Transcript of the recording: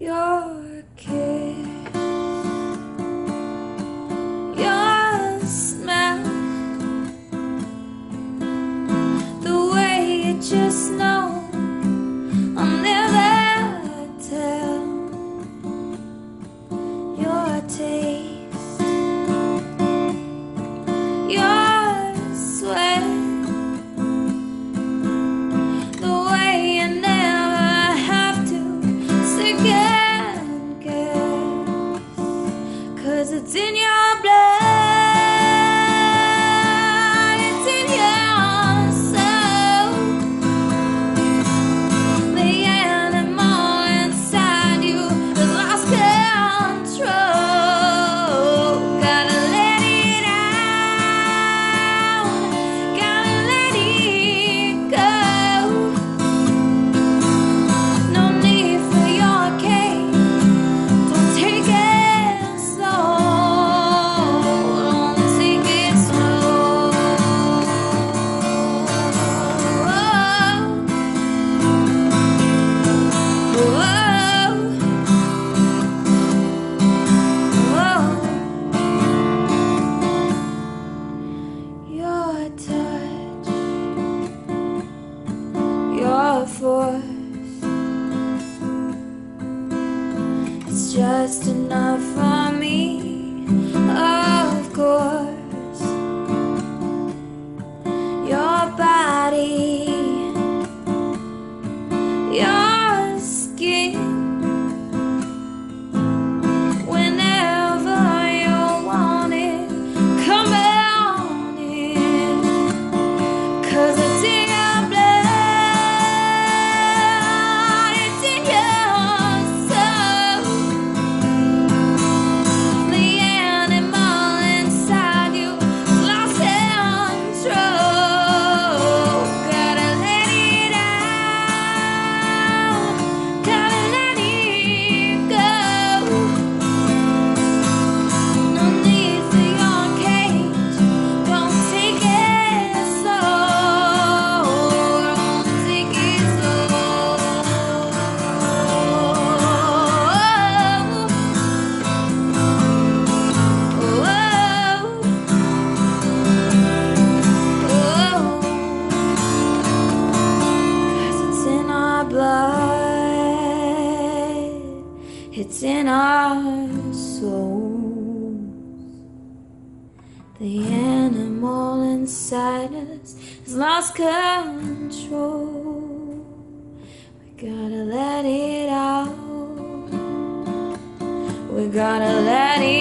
Your kiss, your smell, the way you just know I'll never tell. Your taste, your sweat, the way you never have to second guess, 'cause it's in your blood, it's in your soul. The animal inside you has lost control. Gotta let it out, gotta let it go. No need for your cage, don't take it slow, don't take it slow. Your touch, your force, it's just enough for me, of course. Your body, your skin, whenever you want it, come on in, 'cause it's in your blood, it's in your soul. The animal inside you has lost control. Gotta let it out, gotta let it go. No need for your cage, don't take it slow, don't take it slow. Cause it's in our blood, it's in our souls. The animal inside us has lost control. We gotta let it out, we gotta let it